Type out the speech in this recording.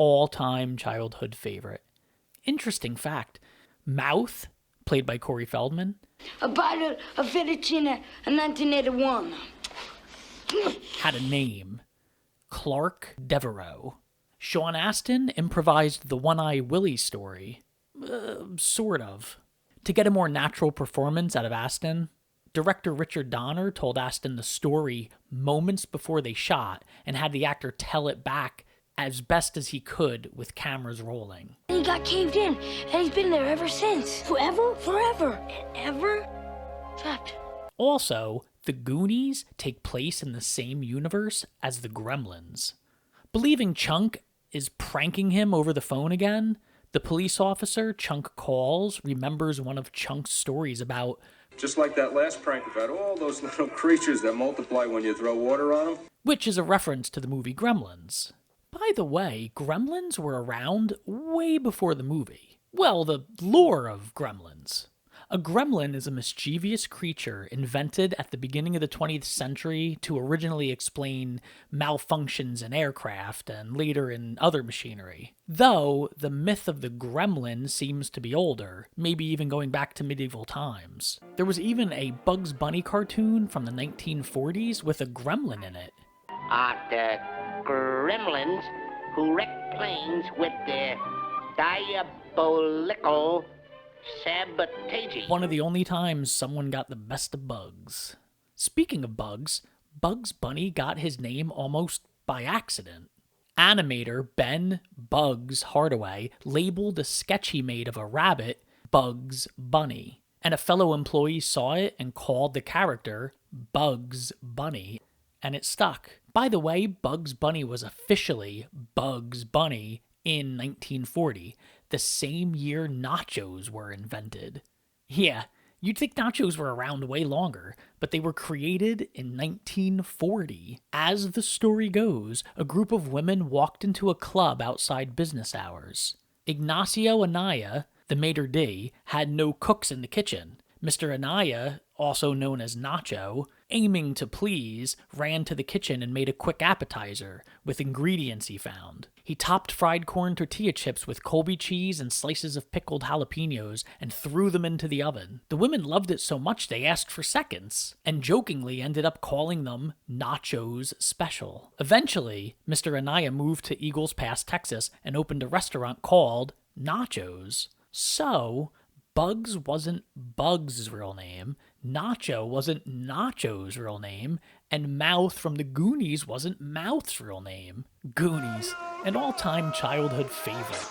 all-time childhood favorite. Interesting fact, Mouth, played by Corey Feldman, About a fettuccine in 1981. had a name, Clark Devereaux. Sean Astin improvised the One-Eye Willie story. Sort of. To get a more natural performance out of Astin, director Richard Donner told Astin the story moments before they shot and had the actor tell it back as best as he could with cameras rolling. He got caved in, and he's been there ever since. Forever, and ever trapped. Also, the Goonies take place in the same universe as the Gremlins. Believing Chunk is pranking him over the phone again, the police officer Chunk calls remembers one of Chunk's stories about, just like that last prank about all those little creatures that multiply when you throw water on them. Which is a reference to the movie Gremlins. By the way, Gremlins were around way before the movie. Well, the lore of Gremlins. A gremlin is a mischievous creature invented at the beginning of the 20th century to originally explain malfunctions in aircraft and later in other machinery. Though, the myth of the gremlin seems to be older, maybe even going back to medieval times. There was even a Bugs Bunny cartoon from the 1940s with a gremlin in it. Are the gremlins who wreck planes with their diabolical sabotage. One of the only times someone got the best of Bugs. Speaking of Bugs, Bugs Bunny got his name almost by accident. Animator Ben Bugs Hardaway labeled a sketch he made of a rabbit Bugs Bunny, and a fellow employee saw it and called the character Bugs Bunny, and it stuck. By the way, Bugs Bunny was officially Bugs Bunny in 1940, the same year nachos were invented. Yeah, you'd think nachos were around way longer, but they were created in 1940. As the story goes, a group of women walked into a club outside business hours. Ignacio Anaya, the maitre d', had no cooks in the kitchen. Mr. Anaya, also known as Nacho, aiming to please, ran to the kitchen and made a quick appetizer with ingredients he found. He topped fried corn tortilla chips with Colby cheese and slices of pickled jalapenos and threw them into the oven. The women loved it so much they asked for seconds, and jokingly ended up calling them Nachos Special. Eventually, Mr. Anaya moved to Eagles Pass, Texas, and opened a restaurant called Nachos. So, Bugs wasn't Bugs' real name, Nacho wasn't Nacho's real name, and Mouth from the Goonies wasn't Mouth's real name. Goonies, an all-time childhood favorite.